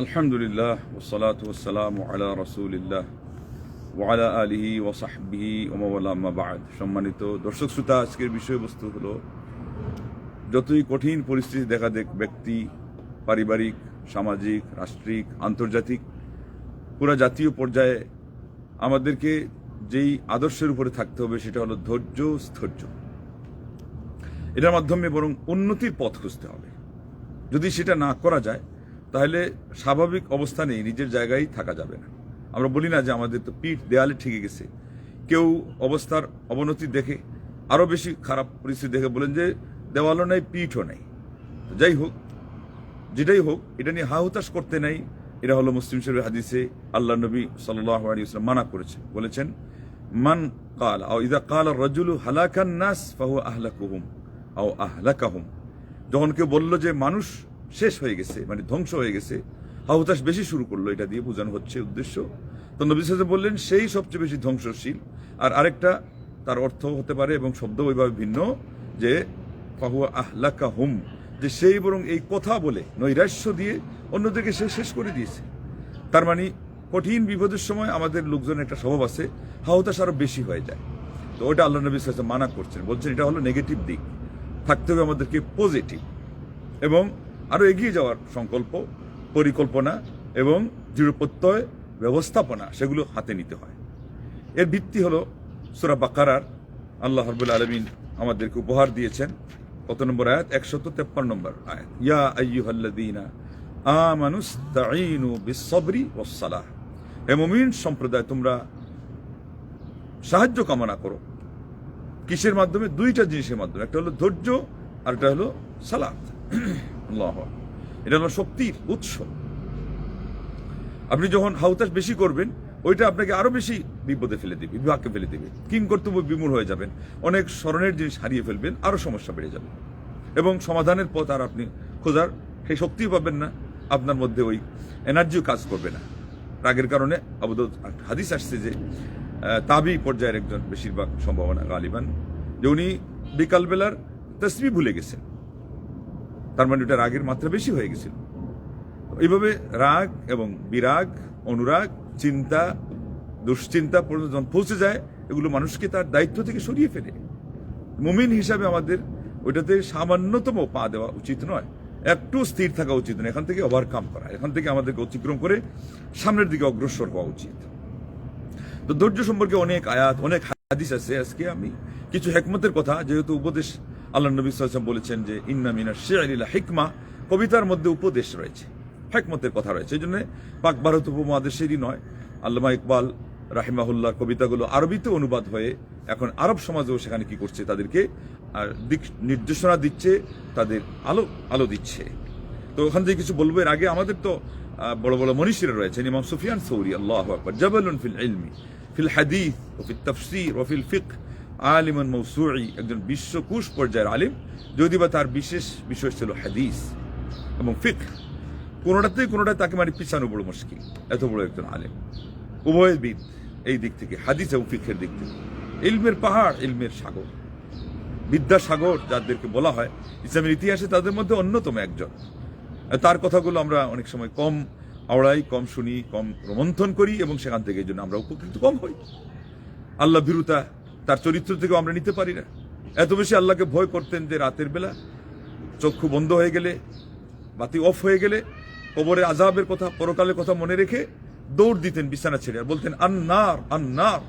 আলহামদুলিল্লাহ ওয়াসসালাতু ওয়াসসালামু আলা রাসূলিল্লাহ ওয়া আলা আলিহি ওয়া সাহবিহি ওয়া মাওয়ালা আম্মা বা'দ। সম্মানিত দর্শক শ্রোতা, আজকের বিষয়বস্তু হলো যতই কঠিন পরিস্থিতি দেখা দেখ ব্যক্তি, পারিবারিক, সামাজিক, রাষ্ট্রিক, আন্তর্জাতিক, পুরা জাতীয় পর্যায়ে আমাদেরকে যেই আদর্শের উপরে থাকতে হবে সেটা হলো ধৈর্য, স্থৈর্য। এটার মাধ্যমে বরং উন্নতির পথ খুঁজতে হবে। যদি সেটা না করা যায় তাহলে স্বাভাবিক অবস্থানে নিজের জায়গায় থাকা যাবে না। আমরা বলি না যে আমাদের তো পিঠ দেয়ালে ঠেকে গেছে। কেউ অবস্থার অবনতি দেখে, আরও বেশি খারাপ পরিস্থিতি দেখে বলেন যে দেওয়ালও নাই, পিঠও নাই। যাই হোক, যেটাই হোক, এটা নিয়ে হাহুতাশ করতে নাই। এটা হলো মুসলিম শরীফের হাদিসে আল্লাহ নবী সাল্লাল্লাহু আলাইহি ওয়াসাল্লাম মানা করেছে, বলেছেন মান কাল আও ইযা কাল আর-রাজুলু হালাকান নাস ফাহুয়া আহলাকুহুম আও আহলাকাহুম। যখন কেউ বলল যে মানুষ শেষ হয়ে গেছে, মানে ধ্বংস হয়ে গেছে, হাহুতাশ বেশি শুরু করলো, এটা দিয়ে বোঝানো হচ্ছে উদ্দেশ্য। তো নবী সাল্লাল্লাহু আলাইহি ওয়াসাল্লাম বললেন সেই সবচেয়ে বেশি ধ্বংসশীল। আর আরেকটা তার অর্থ হতে পারে এবং শব্দ ওইভাবে ভিন্ন, যে ফাহুয়া আহলাকাহুম, যে সেই বরং এই কথা বলে নৈরাশ্য দিয়ে অন্যদেরকে সে শেষ করে দিয়েছে। তার মানে কঠিন বিপদের সময় আমাদের লোকজনের একটা স্বভাব আছে, হাহুতাশ আরো বেশি হয়ে যায়। তো ওটা আল্লাহ নবী সাল্লাল্লাহু আলাইহি ওয়াসাল্লাম মানা করছেন, বলছেন এটা হলো নেগেটিভ দিক। থাকতে হবে আমাদেরকে পজিটিভ এবং আরো এগিয়ে যাওয়ার সংকল্প, পরিকল্পনা এবং দৃঢ়প্রত্যয়, ব্যবস্থাপনা, সেগুলো হাতে নিতে হয়। এর ভিত্তি হলো সূরা বাকারার আল্লাহ রাব্বুল আলামিন আমাদেরকে উপহার দিয়েছেন। কত নম্বর আয়াত? 153 নম্বর আয়াত। ইয়া আইয়ুহাল্লাযীনা আমানুস্তাঈনু বিস-সাবরি ওয়াস-সালাহ। হে মুমিন সম্প্রদায়, তোমরা সাহায্য কামনা করো। কিসের মাধ্যমে? দুইটা জিনিসের মাধ্যমে। একটা হলো ধৈর্য, আর একটা হলো সালাত। আল্লাহু আকবার। এটা হলো শক্তির উৎস। আপনি যখন হাহুতাশ বেশি করবেন, ওইটা আপনাকে আরো বেশি বিপদে ফেলে দেবে, বিভাগকে ফেলে দেবে, কিংকর্তব্য বিমূঢ় হয়ে যাবেন, অনেক স্মরণের জিনিস হারিয়ে ফেলবেন, আরো সমস্যা বেড়ে যাবে এবং সমাধানের পথ আর আপনি খোঁজার সেই শক্তিও পাবেন না, আপনার মধ্যে ওই এনার্জিও কাজ করবে না। রাগের কারণে হাদিস আসছে যে তাবি পর্যায়ের একজন, বেশিরভাগ সম্ভাবনা গালিবান, যে উনি বিকালবেলার তসবিহ ভুলে গেছেন। তার মানে ওটা রাগের মাত্রা বেশি হয়ে গেছিল। এইভাবে রাগ এবং বিরাগ, অনুরাগ, চিন্তা, দুশ্চিন্তা পর্যন্ত যখন পৌঁছে যায়, এগুলো মানুষকে তার দায়িত্ব থেকে সরিয়ে ফেলে। মুমিন হিসাবে আমাদের ওইটাতে সামান্যতম পা দেওয়া উচিত নয়, একটু স্থির থাকা উচিত নয়। এখান থেকে ওভারকাম করা, এখান থেকে আমাদেরকে অতিক্রম করে সামনের দিকে অগ্রসর হওয়া উচিত। তো ধৈর্য সম্পর্কে অনেক আয়াত, অনেক হাদিস আছে। আজকে আমি কিছু হিকমতের কথা, যেহেতু উপদেশ আল্লাহ নবী সাল্লাল্লাহু আলাইহি ওয়াসাল্লাম বলেছেন যে ইন্না মিনাশ শি'রি লা হিকমা, কবিতার মধ্যে উপদেশ রয়েছে, হিকমতের কথা রয়েছে। এই জন্য পাক ভারত উপমহাদেশেরই নয়, আল্লামা ইকবাল রাহিমাহুল্লাহ কবিতাগুলো আরবিতে অনুবাদ হয়ে এখন আরব সমাজেও সেখানে কি করছে, তাদেরকে দিক নির্দেশনা দিচ্ছে, তাদের আলো দিচ্ছে। তো ওখান থেকে কিছু বলবো। এর আগে আমাদের তো বড় বড় মনীষীরা রয়েছেন। ইমাম সুফিয়ান সৌরি, আল্লাহু আকবার, জাবালুন ফিল ইলমি ফিল হাদিস ওয়া ফিল তাফসীর ওয়া ফিল ফিকহ, আলিমান মওসুঈ, একজন বিশ্বকোষ পর্যায়ের আলিম, যদি বা তার বিশেষ বিষয় ছিল হাদিস এবং ফিকহ। কোনোটাতে তাকে মানে পিছানো বড় মুশকিল, এত বড় একজন আলিম, উভয়বিদ এই দিক থেকে, হাদিস এবং ফিকহের দিক থেকে। ইলমের পাহাড়, ইলমের সাগর, বিদ্যাসাগর যাদেরকে বলা হয় ইসলামের ইতিহাসে, তাদের মধ্যে অন্যতম একজন। তার কথাগুলো আমরা অনেক সময় কম আওড়াই, কম শুনি, কম রোমন্থন করি এবং সেখান থেকে এই জন্য আমরা উপকৃত কম হই। আল্লাহ ভীরুতা তার চরিত্র থেকেও আমরা নিতে পারি না। এত বেশি আল্লাহকে ভয় করতেন যে রাতের বেলা চক্ষু বন্ধ হয়ে গেলে, বাতি অফ হয়ে গেলে, কবরের আযাবের কথা, পরকালের কথা মনে রেখে দৌড় দিতেন বিছানা ছেড়ে, আর বলতেন আন্নার আন্নার,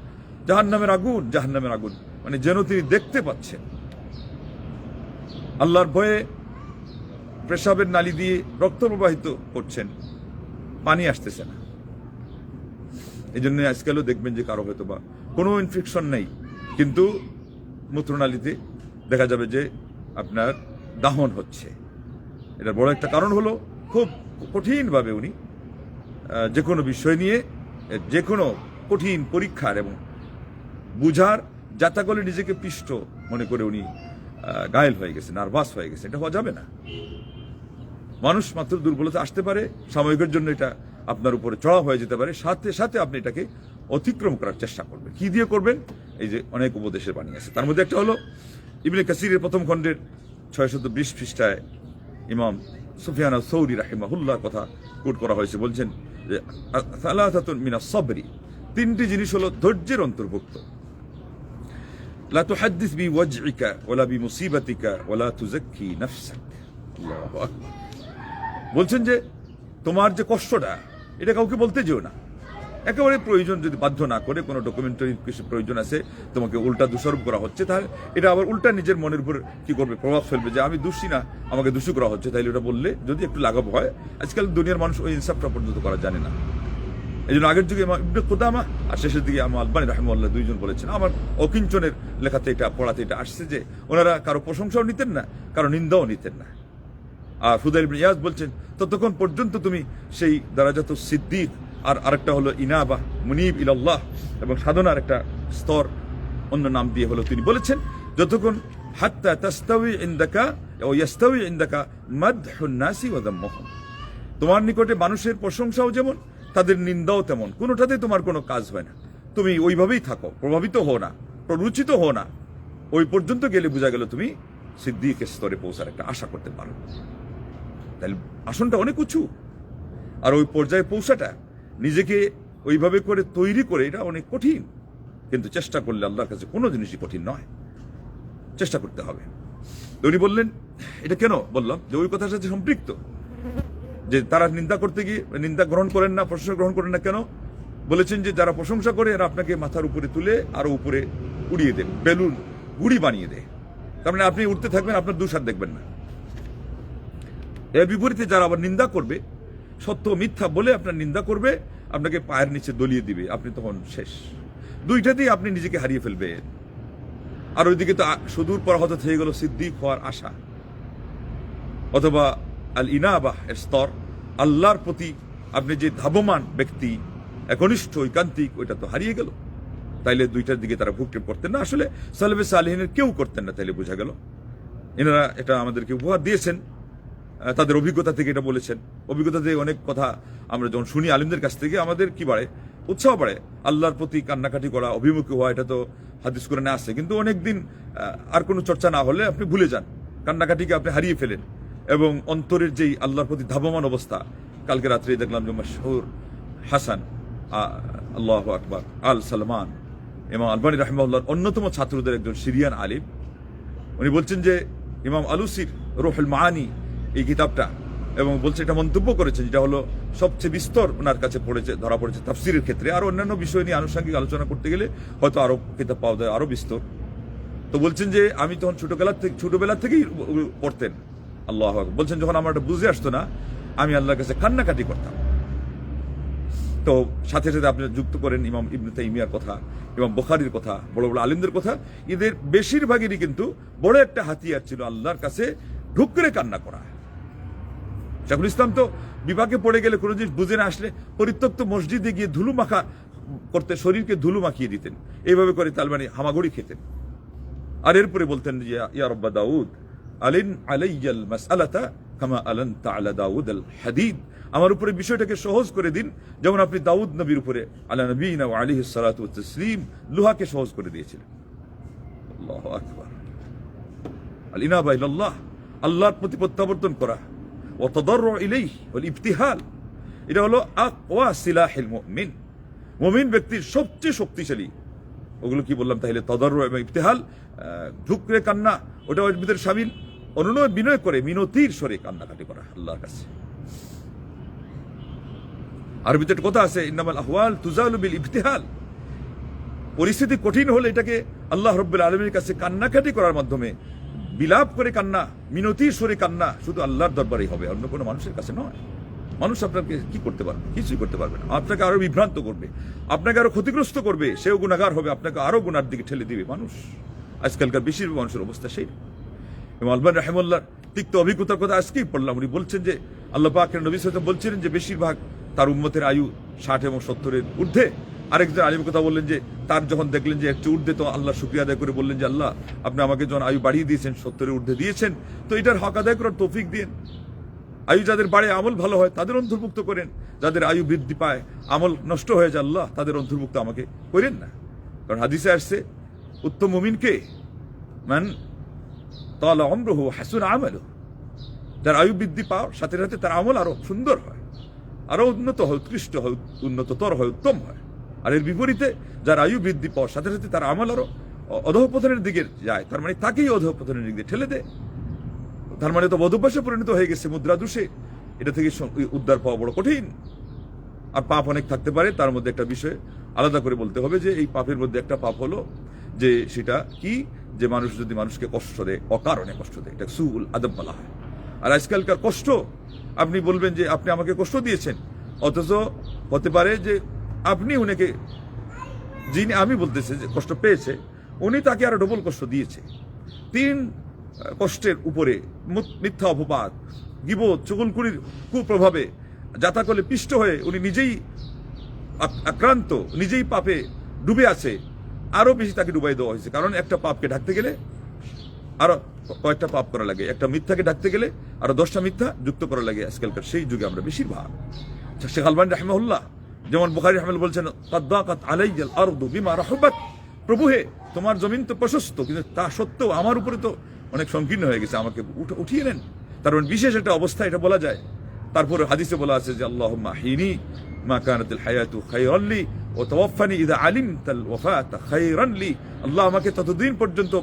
জাহান্নামের আগুন, জাহান্নামের আগুন, মানে যেন তিনি দেখতে পাচ্ছেন। আল্লাহর ভয়ে পেশাবের নালী দিয়ে রক্ত প্রবাহিত করছেন, পানি আসতেছে না। এই জন্য আজকালও দেখবেন যে কারো হয়তো বা কোনো ইনফেকশন নেই, কিন্তু মূত্রনালীতে দেখা যাবে যে আপনার দাহন হচ্ছে। এটার বড় একটা কারণ হলো খুব কঠিনভাবে উনি যে কোনো বিষয় নিয়ে, যে কোনো কঠিন পরীক্ষার এবং বুঝার যাতাকলে নিজেকে পিষ্ট মনে করে উনি ঘায়েল হয়ে গেছে, নার্ভাস হয়ে গেছে। এটা হওয়া যাবে না। মানুষ মাত্র দুর্বলতা আসতে পারে, সাময়িকের জন্য এটা আপনার উপরে চড়া হয়ে যেতে পারে, সাথে সাথে আপনি এটাকে অতিক্রম করার চেষ্টা করবেন। কি দিয়ে করবেন? এই যে অনেক উপদেশের বাণী আছে, তার মধ্যে একটা হলো ইবনে কাসিরের প্রথম খণ্ডের 620 পৃষ্ঠায় ইমাম সুফিয়ান আস-সাউরি রাহিমাহুল্লাহর কথা কোট করা হয়েছে, বলছেন যে সালাসাতুন মিনাস সাবরি, তিনটি জিনিস হলো ধৈর্যের অন্তর্ভুক্ত। লা তুহাদ্দিস বিওয়াজইকা ওয়ালা বিমুসিবাতিকা ওয়ালা তুযাক্কি নাফসাক। আল্লাহু আকবার। বলছেন যে তোমার যে কষ্টটা, এটা কাউকে বলতে যেও না। একেবারে প্রয়োজন যদি বাধ্য না করে, কোনো ডকুমেন্টারি কিছু প্রয়োজন আছে, তোমাকে উল্টা দোষারোপ করা হচ্ছে, তাহলে এটা আবার উল্টা নিজের মনের উপর কি করবে, প্রভাব ফেলবে যে আমি দোষী না, আমাকে দোষী করা হচ্ছে। তাইলে ওটা বললে যদি একটু লাঘব হয়। আজকাল দুনিয়ার মানুষ ওই ইনসাফটা পর্যন্ত করা জানে না। এই জন্য আগের যুগে ইবনে কুদামা আর শেষের দিকে ইমাম আলবানী রাহিমাহুল্লাহ দুইজন বলেছেন, আমার অকিঞ্চনের লেখাতে এটা পড়াতে এটা আসছে যে ওনারা কারো প্রশংসাও নিতেন না, কারো নিন্দাও নিতেন না। আর ফুদাইল ইবনে ইয়াজ বলছেন ততক্ষণ পর্যন্ত তুমি সেই দারাজাত সিদ্দিক আর আরেকটা হলো ইনাবা মুনিব ইলাল্লাহ এবং সাধনার একটা স্তর অন্য নাম দিয়ে হলো তিনি বলেছেন, যতক্ষণ হাত্তা তাস্তাউই ইনদাকা ও ইয়াস্তাউই ইনদাকা মাদহুন নাসি ওয়া যাম্মুহুম, তোমার নিকটে মানুষের প্রশংসাও যেমন তাদের নিন্দাও তেমন, কোনোটাতে তোমার কোনো কাজ হয় না, তুমি ওইভাবেই থাকো, প্রভাবিত হও না, প্ররোচিত হও না, ওই পর্যন্ত গেলে বোঝা গেল তুমি সিদ্দিকের স্তরে পৌঁছার একটা আশা করতে পারো। তাহলে আসনটা অনেক উঁচু, আর ওই পর্যায়ে পৌঁছাটা নিজেকে ওইভাবে করে তৈরি করে এটা অনেক কঠিন, কিন্তু চেষ্টা করলে আল্লাহর কাছে কোনো জিনিসই কঠিন নয়, চেষ্টা করতে হবে। উনি বললেন এটা কেন বললাম, যে ওই কথার সাথে সম্পৃক্ত, যে তারা নিন্দা করতে গিয়ে নিন্দা গ্রহণ করেন না, প্রশংসা গ্রহণ করেন না কেন, বলেছেন যে যারা প্রশংসা করে এরা আপনাকে মাথার উপরে তুলে আরো উপরে উড়িয়ে দেন, বেলুন গুড়ি বানিয়ে দেয়, তার মানে আপনি উঠতে থাকবেন, আপনার দুসার দেখবেন না। এর বিপরীতে যারা আবার নিন্দা করবে, সত্য মিথ্যা বলে আপনার নিন্দা করবে, আপনাকে পায়ের নিচে দলিয়ে দিবে, আপনি তখন শেষ, দুইটাতেই আপনি নিজেকে হারিয়ে ফেলবেন। আর ওইদিকে তো সুদূর পর হতে থেকে গেল সিদ্দিক হওয়ার আশা, অথবা আল ইনাবাহ এর স্তর, আল্লাহর প্রতি আপনি যে ধাবমান ব্যক্তি, একনিষ্ঠ ঐকান্তিক, ওইটা তো হারিয়ে গেল। তাইলে দুইটার দিকে তারা ভুগতে করতেন না, আসলে সালেফে সালেহিনের কেউ করতেন না। তাইলে বোঝা গেল এনারা এটা আমাদেরকে উপহার দিয়েছেন, তাদের অভিজ্ঞতা থেকে এটা বলেছেন। অভিজ্ঞতা থেকে অনেক কথা আমরা যখন শুনি আলিমদের কাছ থেকে, আমাদের কি বাড়ে, উৎসাহ বাড়ে, আল্লাহর প্রতি কান্নাকাটি করা, অভিমুখী হওয়া, এটা তো হাদিস কোরআনে আছে। কিন্তু অনেকদিন আর কোনো চর্চা না হলে আপনি ভুলে যান, কান্নাকাটিকে আপনি হারিয়ে ফেলেন, এবং অন্তরের যেই আল্লাহর প্রতি ধাবমান অবস্থা। কালকে রাত্রে দেখলাম যে মাশহুর হাসান, আল্লাহু আকবার, আল সালমান, ইমাম আলবানী রাহিমাহুল্লাহর অন্যতম ছাত্রদের একজন সিরিয়ান আলিম, উনি বলছেন যে ইমাম আলুসির রুহুল মাআনি এই কিতাবটা, এবং বলছে এটা মন্তব্য করেছেন, যেটা হলো সবচেয়ে বিস্তর ওনার কাছে পড়েছে, ধরা পড়েছে তাফসিরের ক্ষেত্রে। আর অন্যান্য বিষয় নিয়ে আনুষঙ্গিক আলোচনা করতে গেলে হয়তো আরো কিতাব পাওয়া যায়, আরো বিস্তর। তো বলছেন যে আমি তখন ছোটবেলা থেকেই পড়তেন। আল্লাহ বলছেন যখন আমার এটা বুঝে আসতো না, আমি আল্লাহর কাছে কান্নাকাটি করতাম। তো সাথে সাথে আপনি যুক্ত করেন ইমাম ইবনে তাইমিয়ার কথা, ইমাম বুখারীর কথা, বড় বড় আলিমদের কথা। এদের বেশিরভাগেরই কিন্তু বড় একটা হাতিয়ার ছিল আল্লাহর কাছে ঢুক করে কান্না করা। শাইখুল ইসলাম তো বিপাকে পড়ে গেলে কোনো জিনিস বুঝে না আসলে পরিত্যক্ত মসজিদে গিয়ে ধুলু মাখা করতে, শরীরকে ধুলু মাখিয়ে দিতেন, এইভাবে করে তালবানি হামাগুড়ি খেতেন। আর এরপরে বলতেন যে ইয়া রব্বা দাউদ আলিন আলাইয়াল মাসআলাতা কামা আলানতা আলা দাউদ আল হাদিদ, আমার উপরে বিষয়টাকে সহজ করে দিন, যেমন আপনি দাউদ নবীর উপরে আলা নবীনা ওয়া আলাইহিস সালাতু ওয়াত তাসলিম লোহাকে সহজ করে দিয়েছিলেন। আল্লাহু আকবার। আল ইনাবা ইলাল্লাহ, আল্লাহর প্রতি প্রত্যাবর্তন করা, ওয়া তাদাররু ইলাইহি ওয়াল ইবতিহাল, এটা হলো আকওয়া সিলাহিল মুমিন। মুমিন ব্যক্তির সবচেয়ে শক্তিশালী ওগুলো কি বললাম, তাহলে তাদাররু এবং ইবতিহাল, ঝুঁকরে কান্না, ওটা ওর ভিতরে শামিল, অনুনয় বিনয় করে মিনতির স্বরে কান্নাকাটি করা আল্লাহর কাছে। আরবিতে একটা কথা আছে, ইন্নামাল আহওয়াল তুজালু বিল ইবতিহাল, পরিস্থিতি কঠিন হলে এটাকে আল্লাহ রাব্বুল আলামিনের কাছে কান্নাকাটি করার মাধ্যমে, বিলাপ করে কান্না, মিনতির স্বরে কান্না শুধু আল্লাহর দরবারেই হবে, অন্য কোনো মানুষের কাছে নয়। মানুষ আপনাকে কি করতে পারবে? কিছুই করতে পারবে না। আপনাকে আরো বিভ্রান্ত করবে, আপনাকে আরো ক্ষতিগ্রস্ত করবে, সেও গুনাহগার হবে, আপনাকে আরো গুনার দিকে ঠেলে দিবে মানুষ। আজকালকার বেশিরভাগ মানুষের অবস্থা সেই। ইমাম আলবানী রাহিমাহুল্লাহর তিক্ত অভিজ্ঞতার কথা আজকেই পড়লাম। উনি বলছেন যে আল্লাহ পাকের নবী সাল্লাল্লাহু আলাইহি ওয়াসাল্লাম বলছিলেন যে বেশিরভাগ তার উম্মতের আয়ু 60 এবং 70-এর ঊর্ধ্বে। আরেকজন আলিম কথা বললেন যে তার যখন দেখলেন যে একটু ঊর্ধ্বে, তো আল্লাহ শুকরিয়া আদায় করে বললেন যে আল্লাহ আপনি আমাকে যখন আয়ু বাড়িয়ে দিয়েছেন, 70-এর ঊর্ধ্বে দিয়েছেন, তো এটার হক আদায় করার তৌফিক দিয়েন। আয়ু যাদের বাড়ে, আমল ভালো হয়, তাদের অন্তর্ভুক্ত করেন। যাদের আয়ু বৃদ্ধি পায়, আমল নষ্ট হয়ে যায়, আল্লাহ তাদের অন্তর্ভুক্ত আমাকে করেন না। কারণ হাদিসে আসছে উত্তম মুমিনকে মান তালা উমরুহু হাসুন আমালুহু, যার আয়ু বৃদ্ধি পাওয়ার সাথে সাথে তার আমল আরো সুন্দর হয়, আরো উন্নত হয়, উৎকৃষ্ট হয়, উন্নততর হয়, উত্তম হয়। আর এর বিপরীতে যার আয়ু বৃদ্ধি পাওয়ার সাথে সাথে তার আমল আরো অধঃপতনের দিকে যায়, তার মানে তাকেই অধঃপতনের দিকে ঠেলে দেয়। তার মানে তো বদভ্যাসে পরিণত হয়ে গেছে, মুদ্রা দোষে। এটা থেকে উদ্ধার পাওয়া বড় কঠিন। আর পাপ অনেক থাকতে পারে, তার মধ্যে একটা বিষয় আলাদা করে বলতে হবে যে এই পাপের মধ্যে একটা পাপ হলো যে সেটা কি, যে মানুষ যদি মানুষকে কষ্ট দেয়, অকারণে কষ্ট দেয়, এটা সুউল আদব বলা হয়। আর আজকালকার কষ্ট, আপনি বলবেন যে আপনি আমাকে কষ্ট দিয়েছেন, অথচ হতে পারে যে আপনি উনাকে, যিনি আমি বলতেছে যে কষ্ট পেয়েছে, উনি তাকে আরো ডবল কষ্ট দিয়েছে। 3 কষ্টের উপরে মিথ্যা অপবাদ, গীবত, চুগলখড়ির কুপ্রভাবে যাতাকলে পিষ্ট হয়ে উনি নিজেই আক্রান্ত, নিজেই পাপে ডুবে আছে, আরো বেশি তাকে ডুবাই দেওয়া হয়েছে। কারণ একটা পাপকে ঢাকতে গেলে আরো কয়েকটা পাপ করা লাগে, একটা মিথ্যাকে ঢাকতে গেলে আরো 10টা মিথ্যা যুক্ত করা লাগে। আজকালকার সেই যুগে আমরা বেশিরভাগ, শেখ আলবানী রাহিমাহুল্লাহ যেমন বুখারী রাহিমাহুল্লাহ বলছেন, কাদ্দাকাত আলাইয়াল আরদু বিমা রাহবাত, প্রভু হে তোমার জমিন তো প্রশস্ত, কিন্তু তা সত্ত্বেও আমার উপরে তো অনেক সংকীর্ণ হয়ে গেছে, আমাকে উঠিয়ে নেন। তার মানে বিশেষ একটা অবস্থা, এটা বলা যায়। তারপরে হাদিসে বলা আছে যে আল্লাহুম্মা হিনি মা কানাতিল হায়াতু খায়রান লি ওয়া তাওয়াফানি ইযা আলিমতাল ওয়াফাতা খায়রান লি, আল্লাহ আমাকে ততদিন পর্যন্ত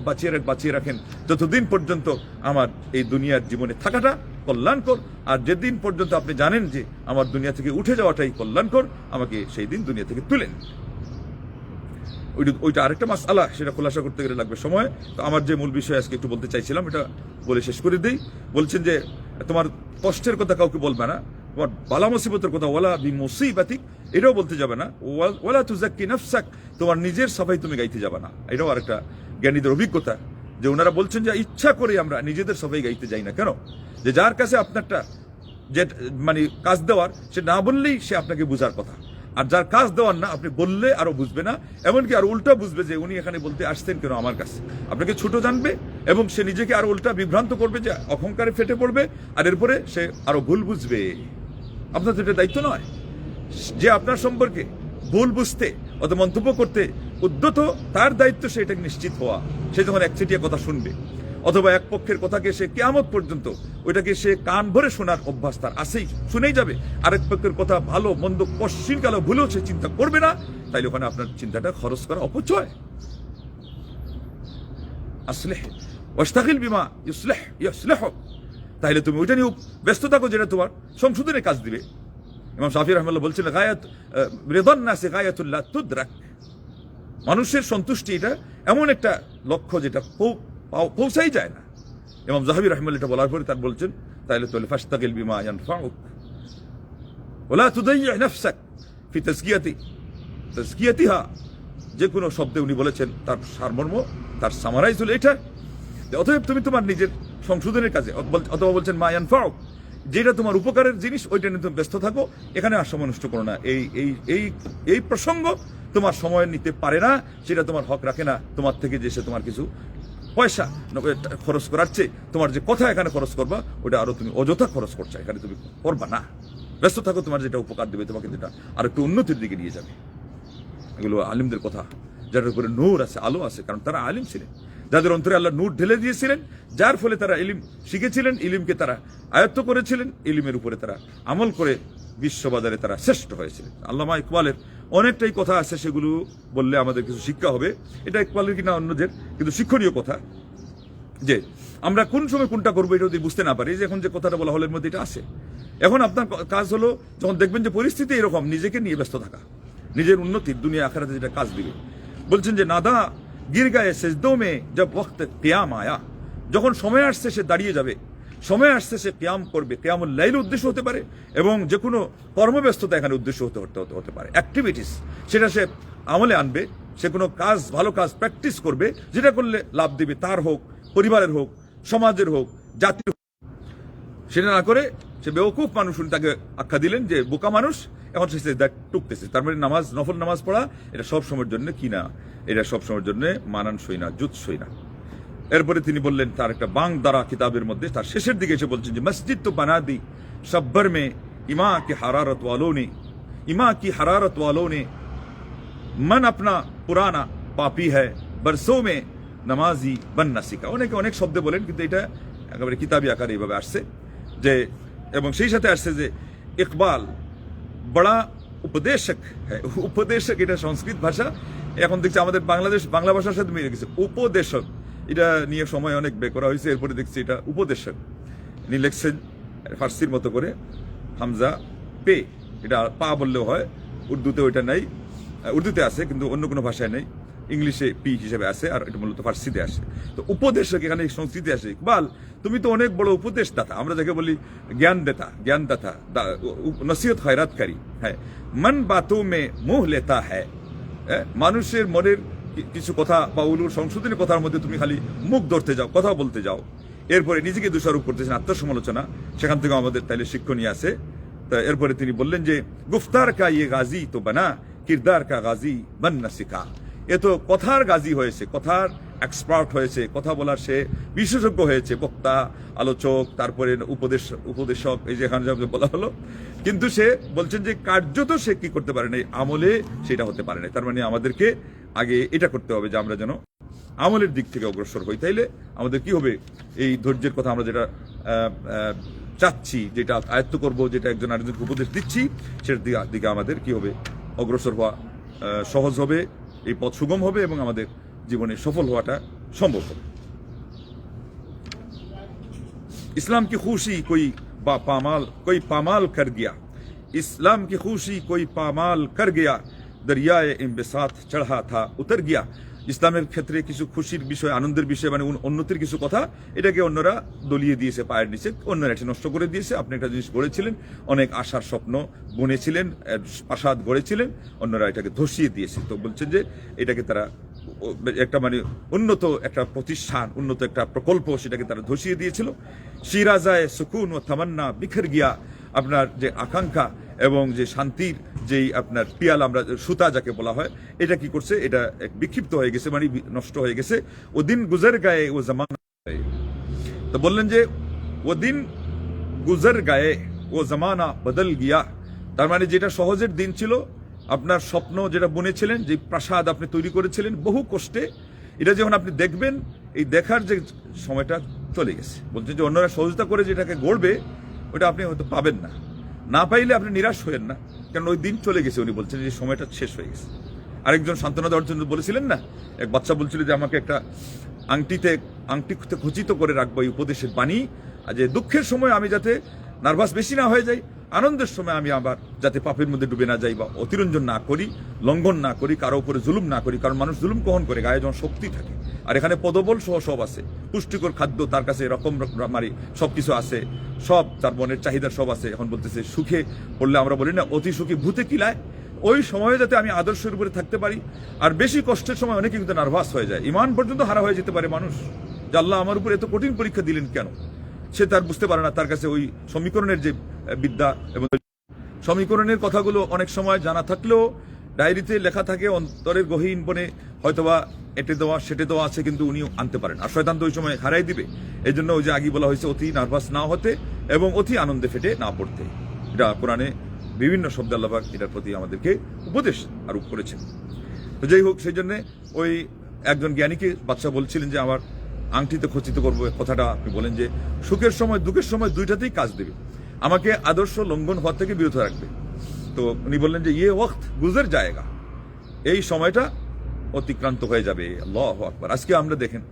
বাঁচিয়ে রাখেন যতদিন পর্যন্ত আমার এই দুনিয়ার জীবনে থাকাটা কল্যাণকর, আর যেদিন পর্যন্ত আপনি জানেন যে আমার দুনিয়া থেকে উঠে যাওয়াটাই কল্যাণকর, আমাকে সেই দিন দুনিয়া থেকে তুলেন। ওইটা আরেকটা মাসআলা, সেটা খোলাসা করতে গেলে লাগবে সময়। তো আমার যে মূল বিষয় আজকে একটু বলতে চাইছিলাম, এটা বলে শেষ করে দিই। বলছেন যে তোমার কষ্টের কথা কাউকে বলবে না, তোমার বালা মুসিবতের কথা ওয়ালা বি মুসিবাতিক এটাও বলতে যাবে না, ওয়ালা তুজাক্কি নাফসাক তোমার নিজের সাফাই তুমি গাইতে যাবে না। এটাও আরেকটা জ্ঞানীদের অভিজ্ঞতা, যে ওনারা বলছেন যে ইচ্ছা করে আমরা নিজেদের সাফাই গাইতে যাই না। কেন? যে যার কাছে আপনারটা যে মানে কাজ দেওয়ার, সে না বললেই সে আপনাকে বুঝার কথা, আর যার কাজ দেওয়ার না, আপনি বললে আরো বুঝবে না, এমনকি আরো উল্টা বুঝবে যে উনি এখানে বলতে আসছেন কেন আমার কাছে, আপনাকে ছোট জানবে, এবং সে নিজেকে আরো উল্টা বিভ্রান্ত করবে, যে অহংকারে ফেটে পড়বে, আর এরপরে সে আরো ভুল বুঝবে। আপনার তো এটা দায়িত্ব নয়। যে আপনার সম্পর্কে ভুল বুঝতে অত মন্তব্য করতে উদ্যত, তার দায়িত্ব সে এটাকে নিশ্চিত হওয়া। সে যখন একচেটিয়া কথা শুনবে, অথবা এক পক্ষের কথাকে সে কিয়ামত পর্যন্ত ওইটাকে সে কান ভরে শোনার অভ্যাস তার আছেই, শুনেই যাবে। আরেক পক্ষের কথা ভালো মন্দ কশ্চিন কালো ভুলেও সে চিন্তা করবে না, তাইলে ওখানে আপনার চিন্তাটা খরচ করা অপচয়। আসলেহ ওয়াস্তাগিল বিমা ইউসলিহ ইয়াসলিহ, তাইলে তুমি ওইটা নিয়ে ব্যস্ত থাকো যেটা তোমার সংশোধনের কাজ দিবে। ইমাম শাফি রাহমাতুল্লাহ বলছেন, গায়াত রিদান নাসি গায়াতুল লা তুদরাক, মানুষের সন্তুষ্টি এটা এমন একটা লক্ষ্য যেটা পৌঁছাই যায় না। ইমাম যাহাবী রাহিমাহুল্লাহ এটা বলার পরে তার বলছেন, তাইলে তো ফাস্তাগিল বিমা ইয়ানফাউক ওয়ালা তুদাইয়্যি নাফসাক ফি তাজকিয়াতিহা, যে কোনো শব্দে উনি বলেছেন তার সারমর্ম, তার সামারাইজ হলো এটা। অতএব তুমি তোমার নিজের সংশোধনের কাজে, অথবা বলছেন মা ইয়ানফাউক, যেটা তোমার উপকারের জিনিস ওইটা নিয়ে তুমি ব্যস্ত থাকো, এখানে আর সময় নষ্ট করো না। এই প্রসঙ্গ তোমার সময় নিতে পারে না, সেটা তোমার হক রাখে না তোমার থেকে, যে সে তোমার কিছু পয়সা খরচ করার চেয়ে তোমার যে কথা এখানে খরচ করবা, ওটা আরো তুমি অযথা খরচ করছো, এখানে তুমি করবা না। ব্যস্ত থাকো, তোমার যেটা উপকার দেবে, তোমাকে যেটা আর একটু উন্নতির দিকে নিয়ে যাবে। এগুলো আলিমদের কথা, যাদের উপরে নূর আছে, আলো আছে, কারণ তারা আলিম ছিলেন, যাদের অন্তরে আল্লাহ নূর ঢেলে দিয়েছিলেন, যার ফলে তারা ইলিম শিখেছিলেন, ইলিমকে তারা আয়ত্ত করেছিলেন, ইলিমের উপরে তারা আমল করে বিশ্ববাজারে তারা শ্রেষ্ঠ হয়েছিলেন। আল্লামা ইকবালের অনেকটাই কথা আছে, সেগুলো বললে আমাদের কিছু শিক্ষা হবে। এটা ইকবালের কিনা অন্যদের, কিন্তু শিক্ষণীয় কথা, যে আমরা কোন সময় কোনটা করবো এটা যদি বুঝতে না পারি। যে এখন যে কথাটা বলা হলের মধ্যে এটা আছে। এখন আপনার কাজ হলো, যখন দেখবেন যে পরিস্থিতি এরকম, নিজেকে নিয়ে ব্যস্ত থাকা, নিজের উন্নতির, দুনিয়া আখিরাতে যেটা কাজ দিবে। বলছেন যে নাদা গির গায়ে সেজদো মে জব ওয়াক্ত কিয়াম আয়া, যখন সময় আসছে সে দাঁড়িয়ে যাবে, সময় আসছে সে কিয়াম করবে। কিয়ামুল লাইল উদ্দেশ্য হতে পারে, এবং যে কোনো কর্মব্যস্ততা এখানে উদ্দেশ্য হতে পারে, অ্যাক্টিভিটিস, সেটা সে আমলে আনবে। সে কোনো কাজ, ভালো কাজ প্র্যাকটিস করবে, যেটা করলে লাভ দিবে, তার হোক, পরিবারের হোক, সমাজের হোক, জাতির হোক। সেটা না করে সে বেওকুফ মানুষ, উনি তাকে আখ্যা দিলেন যে বোকা মানুষ, এখন সে টুকতেছে। তার মানে নামাজ, নফল নামাজ পড়া, এটা সব সময়ের জন্য কি না, এটা সব সময়ের জন্য মানানসই না, জুতসই না। এরপরে তিনি বললেন তার একটা বাং দ্বারা কিতাবের মধ্যে তার শেষের দিকে এসে বলছেন যে মসজিদ তো বানাদি সব্বর মে ইমা কি হারারত ওয়ালো নে মন আপনা পুরানা পাপি হ্যায় বরসো মে নামাজি বন না শিখা। অনেকে অনেক শব্দে বলেন, কিন্তু এটা একেবারে কিতাবি আকারে এইভাবে আসছে যে এবং সেই সাথে আসছে যে ইকবাল বড়া উপদেশক হ্যাঁ, উপদেশক এটা সংস্কৃত ভাষা, এখন দেখছি আমাদের বাংলা ভাষার সাথে মিলে গেছে উপদেশক, এটা নিয়ে সময় অনেক ব্যয় করা হয়েছে, এরপরে দেখছি এটা উপদেশক। ইনি লিখছেন ফার্সির মতো করে হামজা পে, এটা পা বললেও হয়, উর্দুতে ওইটা নাই, উর্দুতে আছে কিন্তু অন্য কোনো ভাষায় নেই, ইংলিশে পি হিসেবে আসে, আর এটা মূলত ফার্সিতে আসে। তো উপদেশক এখানে সংস্কৃতি আসে। ইকবাল তুমি তো অনেক বড় উপদেশদাতা, আমরা যাকে বলি জ্ঞানদাতা, নসিহত খয়রাতকারী। হ্যাঁ, মন বাতো মে মুহ লেতা হ্যায়, মানুষের মনের কিছু কথা বা উলুর সংশোধনী কথার মধ্যে তুমি খালি মুখ ধরতে যাও, কথা বলতে যাও, এরপরে নিজেকে দোষারোপ করতেছেন, আত্মসমালোচনা, সেখান থেকে আমাদের তাইলে শিক্ষণীয় আছে। তা এরপরে তিনি বললেন যে গুফতার কা ইয়ে গাজী তো বানা, কিরদার কা গাজী বন না শিখা। এ তো কথার গাজী হয়েছে, কথার এক্সপার্ট হয়েছে, কথা বলার সে বিশেষজ্ঞ হয়েছে, বক্তা, আলোচক, তারপরে উপদেশক, এই যে এখানে বলা হলো, কিন্তু সে বলছেন যে কার্যত সে কি করতে পারে নাই, আমলে সেটা হতে পারে নাই। তার মানে আমাদেরকে আগে এটা করতে হবে যে আমরা যেন আমলের দিক থেকে অগ্রসর হই, তাইলে আমাদের কি হবে, এই ধৈর্যের কথা আমরা যেটা চাচ্ছি, যেটা আয়ত্ত করব, যেটা একজন আরেকজনকে উপদেশ দিচ্ছি, সেটার দিকে আমাদের কি হবে, অগ্রসর হওয়া সহজ হবে, এই পথ সুগম হবে এবং আমাদের জীবনে সফল হওয়াটা সম্ভব হবে। इस्लाम की खुशी कोई पामाल कर गया, इस्लाम की खुशी कोई पामाल कर गया, दरियाए इम्बिसात चढ़ा था उतर गया। ইসলামের ক্ষেত্রে কিছু খুশির বিষয়, আনন্দের বিষয়, মানে উন্নতির কিছু কথা, এটাকে অন্যরা দলিয়ে দিয়েছে পায়ের নিচে, অন্যরা এটা নষ্ট করে দিয়েছে। আপনি একটা জিনিস গড়েছিলেন, অনেক আশার স্বপ্ন বুনেছিলেন, প্রাসাদ গড়েছিলেন, অন্যরা এটাকে ধসিয়ে দিয়েছে। তো বলছেন যে এটাকে তারা একটা মানে উন্নত একটা প্রতিষ্ঠান, উন্নত একটা প্রকল্প, সেটাকে তারা ধসিয়ে দিয়েছিল। শিরাজায় সুকুন ও তামান্না বিখর গিয়া, আপনার যে আকাঙ্ক্ষা এবং যে শান্তির যেই আপনার পিয়াল, আমরা সুতা যাকে বলা হয়, এটা কি করছে, এটা বিক্ষিপ্ত হয়ে গেছে, মানে নষ্ট হয়ে গেছে। ও দিন গুজর গায়ে ও জামানা, তো বললেন যে ও দিন গুজর গায়ে ও জামানা বদল গিয়া। তার মানে যেটা সহজের দিন ছিল, আপনার স্বপ্ন যেটা বুনেছিলেন, যে প্রাসাদ আপনি তৈরি করেছিলেন বহু কষ্টে, এটা যখন আপনি দেখবেন, এই দেখার যে সময়টা চলে গেছে। বলছেন যে অন্যরা সহজতা করে যেটাকে গড়বে, ওটা আপনি হয়তো পাবেন না, না পাইলে আপনি নিরাশ হয়েন না, কারণ ওই দিন চলে গেছে। উনি বলছেন যে সময়টা শেষ হয়ে গেছে। আরেকজন সান্ত্বনা দেওয়ার জন্য বলেছিলেন না, এক বাচ্চা বলছিল যে আমাকে একটা আংটিতে খচিত করে রাখবো, এই উপদেশের বাণী, আর যে দুঃখের সময় আমি যাতে নার্ভাস বেশি না হয়ে যাই, আনন্দের সময় আমি আবার যাতে পাপের মধ্যে ডুবে না যাই, বা অতিরঞ্জন না করি, লঙ্ঘন না করি, কারো উপরে জুলুম না করি, কারণ মানুষ জুলুম কখন করে, গায়ে যখন শক্তি থাকে, আর এখানে পদবল সহ সব আছে, পুষ্টিকর খাদ্য তার কাছে এরকম মারি সবকিছু আছে, সব তার মনের চাহিদা সব আছে। এখন বলতেছে সুখে পড়লে আমরা বলি না অতি সুখী ভূতে কিলায়, ওই সময়ে যাতে আমি আদর্শের উপরে থাকতে পারি। আর বেশি কষ্টের সময় অনেকে কিন্তু নার্ভাস হয়ে যায়, ইমান পর্যন্ত হারা হয়ে যেতে পারে মানুষ, যে আল্লাহ আমার উপরে এত কঠিন পরীক্ষা দিলেন কেন, সে তার বুঝতে পারে না। তার কাছে ওই সমীকরণের যে বিদ্যা এবং সমীকরণের কথাগুলো অনেক সময় জানা থাকলেও ডায়েরিতে লেখা থাকে, অন্তরের গহীন বনে হয়তোবা এটে দেওয়া সেটে দেওয়া আছে, কিন্তু উনিও আনতে পারেন, আর শয়তান তো ওই সময় হারাই দিবে। এই জন্য ওই যে আগে বলা হয়েছে অতি নার্ভাস না হতে এবং অতি আনন্দে ফেটে না পড়তে। এটা কোরআনে বিভিন্ন শব্দ আল্লাহ পাক এটার প্রতি আমাদেরকে উপদেশ আরোপ করেছেন। তো যাই হোক, সেই জন্য ওই একজন জ্ঞানীকে বাদশা বলছিলেন যে আমার আংটিতে খচিত করবো, কথাটা আপনি বলেন যে সুখের সময় দুঃখের সময় দুইটাতেই কাজ দেবে, আমাকে আদর্শ লঙ্ঘন হওয়া থেকে বিরত রাখবে। তো উনি বললেন যে ইয়ে ওয়াক্ত গুজর যায়গা, এই সময়টা অতিক্রান্ত হয়ে যাবে। আল্লাহু আকবার। আজকে আমরা দেখেন,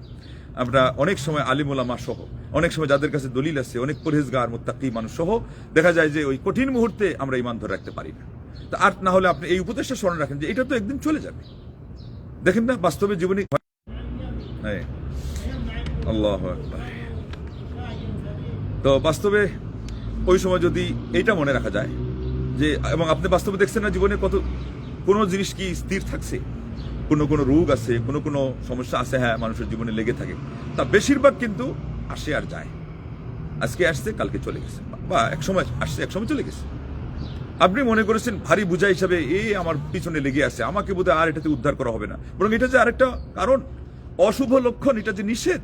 আমরা অনেক সময় আলিম ওলামা সহ, অনেক সময় যাদের কাছে দলিল আছে, অনেক পরহেজগার মুত্তাকি মানুষ সহ, দেখা যায় যে ওই কঠিন মুহূর্তে আমরা ঈমান ধরে রাখতে পারি না। তা আর না হলে আপনি এই উপদেশটা স্মরণ রাখেন যে এটা তো একদিন চলে যাবে। দেখেন না বাস্তবে জীবনে, আল্লাহু আকবার। তো বাস্তবে ওই সময় যদি এইটা মনে রাখা যায় যে, এবং আপনি বাস্তবে দেখছেন না জীবনে কত কোনো জিনিস কি স্থির থাকছে, কোনো রোগ আছে, কোনো সমস্যা আছে, হ্যাঁ মানুষের জীবনে লেগে থাকে, তা বেশিরভাগ কিন্তু আসে আর যায়। আজকে আসছে কালকে চলে গেছে, বা এক সময় আসছে এক সময় চলে গেছে। আপনি মনে করেছেন ভারী বোঝা হিসাবে আমার পিছনে লেগে আছে, আমাকে বোধহয় আর এটাতে উদ্ধার করা হবে না, বরং এটা যে আরেকটা কারণ, অশুভ লক্ষণ, এটা যে নিষেধ।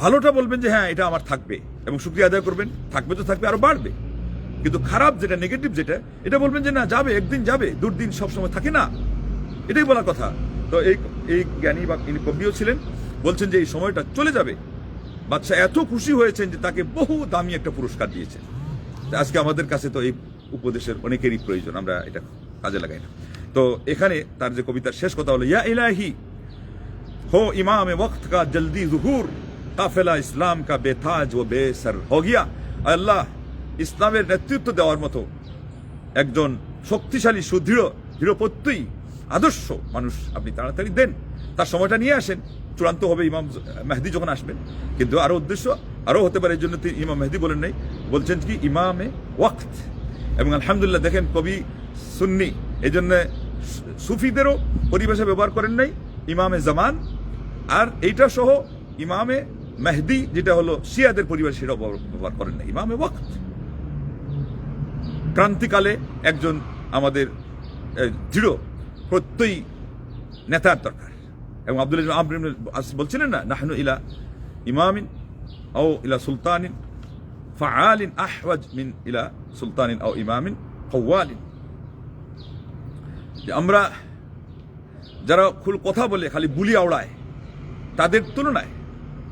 ভালোটা বলবেন যে হ্যাঁ এটা আমার থাকবে এবং শুকরিয়া আদায় করবেন, থাকবে তো থাকবে, আরো বাড়বে। কিন্তু খারাপ যেটা, নেগেটিভ যেটা, এটা বলবেন যে না যাবে, একদিন যাবে, দুর্দিন সবসময় থাকে না, এটাই বলার কথা। তো এই জ্ঞানী বা ইনি কবিও ছিলেন, বলছেন যে এই সময়টা চলে যাবে, বাদশাহ এত খুশি হয়েছেন যে তাকে বহু দামি একটা পুরস্কার দিয়েছেন। আজকে আমাদের কাছে তো এই উপদেশের অনেকেরই প্রয়োজন, আমরা এটা কাজে লাগাই না। তো এখানে তার যে কবিতার শেষ কথা হলো, ইয়া ইলাহি हो इमाम वक्त का जल्दी ज़ुहूर काफिला इस्लाम का बेताज व बेसर हो गया। আল্লাহ, ইসলামের নেতৃত্ব দেওয়ার মতো একজন শক্তিশালী সুদৃঢ় দৃঢ়প্রত্যয়ী আদর্শ মানুষ আপনি তাড়াতাড়ি দেন, তার সময়টা নিয়ে আসেন। চূড়ান্ত হবে ইমাম মেহদি যখন আসবেন, কিন্তু আরো উদ্দেশ্য আরো হতে পারে, এই জন্য তিনি ইমাম মেহদি বলেন নাই, বলছেন কি ইমামে ওয়াক্ত। এবং আলহামদুলিল্লাহ দেখেন কবি সুন্নি, এই জন্য সুফিদেরও পরিভাষা ব্যবহার করেন নাই ইমামে জামান, আর এইটা সহ ইমামে মেহদি যেটা হলো শিয়াদের পরিবার, সেটাও ব্যবহার করেন না, ইমামে ওয়াক্ত। ক্রান্তিকালে একজন আমাদের দৃঢ় প্রত্যয়ী নেতার দরকার। এবং আব্দুল বলছিলেন না, নাহনু ইলা ইমামিন আও ইলা সুলতানিন ফাআলিন আহওয়াজ মিন ইলা সুলতানিন আও ইমামিন কাওয়ালিন। আমরা যারা খুল কথা বলে খালি বুলি আওড়ায়, তাদের তুলনায়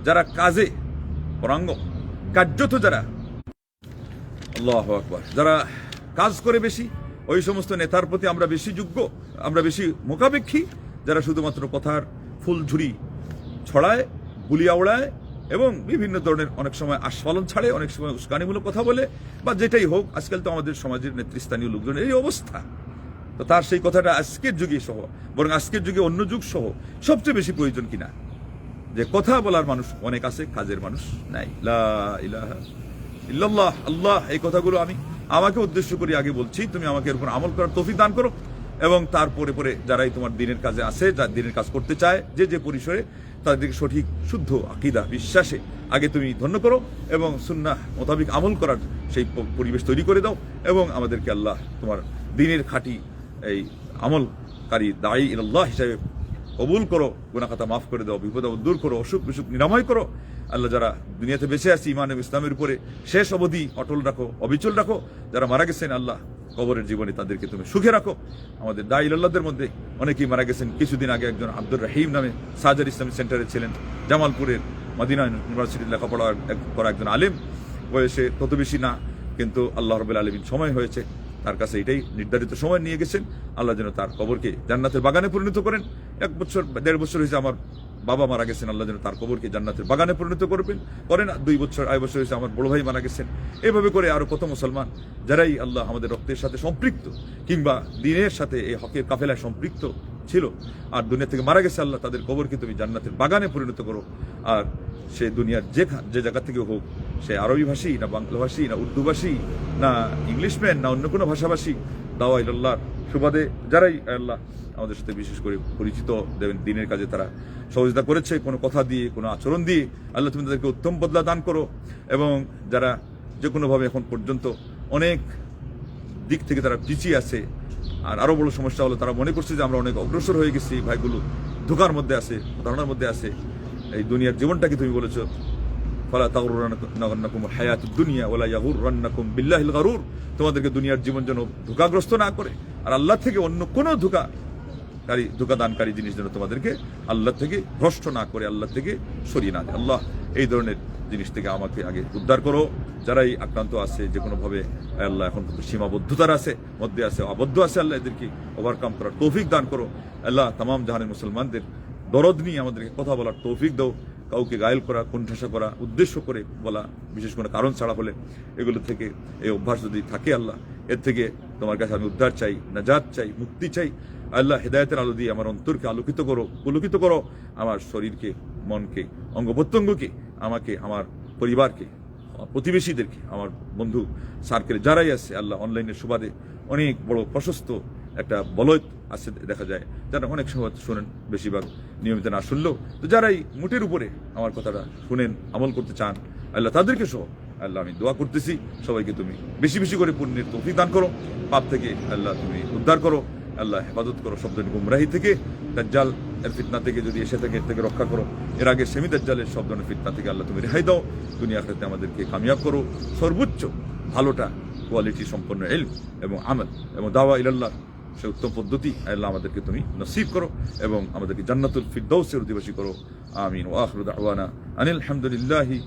যারা কাজে পরাঙ্গ কার্যত যারা আল্লাহু আকবার যারা কাজ করে বেশি, ওই সমস্ত নেতার প্রতি আমরা বেশি যোগ্য, আমরা বেশি মোকাবেক্ষী, যারা শুধুমাত্র কথার ফুলঝুরি ছড়ায়, বুলি আওড়ায় এবং বিভিন্ন ধরনের অনেক সময় আস্ফালন ছাড়ে, অনেক সময় উস্কানিমূলক কথা বলে, বা যেটাই হোক। আজকাল তো আমাদের সমাজের নেতৃস্থানীয় লোকজনের এই অবস্থা। তো তার সেই কথাটা আজকের যুগে সহ, বরং আজকের যুগে অন্য যুগ সহ সবচেয়ে বেশি প্রয়োজন কিনা, যে কথা বলার মানুষ অনেক আছে, কাজের মানুষ নাই। লা ইলাহা ইল্লাল্লাহ, আল্লাহ, এই কথাগুলো আমি আমাকে উদ্দেশ্য করে আগে বলছি, তুমি আমাকে এর উপর আমল করার তৌফিক দান করো। এবং তারপরে পরে যারাই তোমার দিনের কাজে আছে, যারা দিনের কাজ করতে চায়, যে যে পরিসরে, তাদেরকে সঠিক শুদ্ধ আকীদা বিশ্বাসে আগে তুমি ধন্য করো এবং সুন্নাহ মোতাবিক আমল করার সেই পরিবেশ তৈরি করে দাও। এবং আমাদেরকে আল্লাহ তোমার দিনের খাঁটি এই আমলকারী দায়ী ইলাল্লাহ হিসাবে কবুল করো, গুনাহ খাতা মাফ করে দাও, বিপদ আপদ দূর করো, অসুখ বিসুখ নিরাময় করো। আল্লাহ, যারা দুনিয়াতে বেঁচে আছি ইমান এবং ইসলামের উপরে শেষ অবধি অটল রাখো, অবিচল রাখো। যারা মারা গেছেন আল্লাহ, কবরের জীবনে তাদেরকে তুমি সুখে রাখো। আমাদের দায়ী ইলাল্লাহদের মধ্যে অনেকেই মারা গেছেন। কিছুদিন আগে একজন আব্দুর রহিম নামে সাজার ইসলামী সেন্টারে ছিলেন, জামালপুরের মদিনা ইউনিভার্সিটির লেখাপড়া করা একজন আলেম, বয়সে তত বেশি না, কিন্তু আল্লাহ রাব্বুল আলামিন সময় হয়েছে, তার কাছে এটাই নির্ধারিত সময় নিয়ে গেছেন। আল্লাহ যেন তার কবরকে জান্নাতের বাগানে পরিণত করেন। 1 বছর 1.5 বছর হয়েছে আমার বাবা মারা গেছেন, আল্লাহ যেন তার কবরকে জান্নাতের বাগানে পরিণত করেন। 2 বছর 2.5 বছর হয়েছে আমার বড় ভাই মারা গেছেন। এভাবে করে আরো কত মুসলমান যারাই আল্লাহ আমাদের রক্তের সাথে সম্পৃক্ত কিংবা দিনের সাথে এই হকের কাফেলায় সম্পৃক্ত ছিল আর দুনিয়া থেকে মারা গেছে, আল্লাহ তাদের কবরকে তুমি জান্নাতের বাগানে পরিণত করো। আর সে দুনিয়ার যে জায়গা থেকে হোক, সে আরবি ভাষী না বাংলাভাষী না উর্দু ভাষী না ইংলিশম্যান না অন্য কোনো ভাষাভাষী, দাওয়া ইলাল্লাহর সুবাদে যারাই আল্লাহ আমাদের সাথে বিশেষ করে পরিচিত দেবেন, দিনের কাজে তারা সহযোগিতা করেছে কোনো কথা দিয়ে, কোনো আচরণ দিয়ে, আল্লাহ তুমি তাদেরকে উত্তম বদলা দান করো। এবং যারা যে কোনোভাবে এখন পর্যন্ত অনেক দিক থেকে তারা পিছিয়ে আছে, আর আরো বড় সমস্যা হলো তারা মনে করছে যে আমরা অনেক অগ্রসর হয়ে গেছি, ভাইগুলো ধোকার মধ্যে আছে, ধারণার মধ্যে আছে। এই দুনিয়ার জীবনটাকে তুমি বলেছো ফালা তাগুররান্নাকুম হায়াতুদ দুনিয়া ওয়ালা ইয়াগুররান্নাকুম বিল্লাহিল গারুর, তোমাদেরকে দুনিয়ার জীবন যেন ধোঁকাগ্রস্ত না করে, আর আল্লাহ থেকে অন্য কোনো ধোঁকাদানকারী জিনিস যেন তোমাদেরকে আল্লাহ থেকে ভ্রষ্ট না করে, আল্লাহ থেকে সরিয়ে না দেয়। আল্লাহ এই ধরনের জিনিস থেকে আমাকে আগে উদ্ধার করো। যারাই আক্রান্ত আছে যে কোনোভাবে আল্লাহ এখন সীমাবদ্ধতার মধ্যে আছে, আবদ্ধ আছে, আল্লাহ এদেরকে ওভারকাম করার তৌফিক দান করো। আল্লাহ তামাম জাহানের মুসলমানদের দরদ নিয়ে আমাদেরকে কথা বলার তৌফিক দাও। কাউকে গায়েল করা, কোণঠাসা করা, উদ্দেশ্য করে বলা, বিশেষ কোনো কারণ ছাড়া হলে, এগুলো থেকে এই অভ্যাস যদি থাকে আল্লাহ, এর থেকে তোমার কাছে আমি উদ্ধার চাই, নাজাত চাই, মুক্তি চাই। আল্লাহ হেদায়েতের আলো দিয়ে আমার অন্তরকে আলোকিত করো, পুলকিত করো, আমার শরীরকে, মনকে, অঙ্গ প্রত্যঙ্গকে, আমাকে, আমার পরিবারকে, প্রতিবেশীদেরকে, আমার বন্ধু সার্কেলে যারাই আছে আল্লাহ, অনলাইনের সুবাদে অনেক বড় প্রশস্ত একটা বলয় আছে দেখা যায়, যারা অনেক সময় শোনেন, বেশিরভাগ নিয়মিত না শুনলেও, তো যারাই মুটের উপরে আমার কথাটা শুনেন, আমল করতে চান, আল্লাহ তাদেরকে সহ আল্লাহ আমি দোয়া করতেছি, সবাইকে তুমি বেশি বেশি করে পুণ্যের তৌফিক দান করো, পাপ থেকে আল্লাহ তুমি উদ্ধার করো, আল্লাহ হেফাজত করো, সব ধরনের গুমরাহি থেকে, দাজ্জাল এর ফিতনা থেকে যদি এসে থাকে এর থেকে রক্ষা করো, এর আগে সেমি দাজ্জালের সব ধরনের ফিতনা থেকে আল্লাহ তুমি রেহাই দাও, দুনিয়া আখিরাতে আমাদেরকে কামিয়াব করো, সর্বোচ্চ ভালোটা কোয়ালিটি সম্পন্ন ইলম এবং আমল এবং দাওয়া ইলাল্লাহ সে উত্তম পদ্ধতি আল্লাহ আমাদেরকে তুমি নসিব করো এবং আমাদেরকে জান্নাতুল ফিরদৌসের অধিবাসী করো। আমিন। ওয়া আখিরু দাওয়ানা আনিল হামদুলিল্লাহি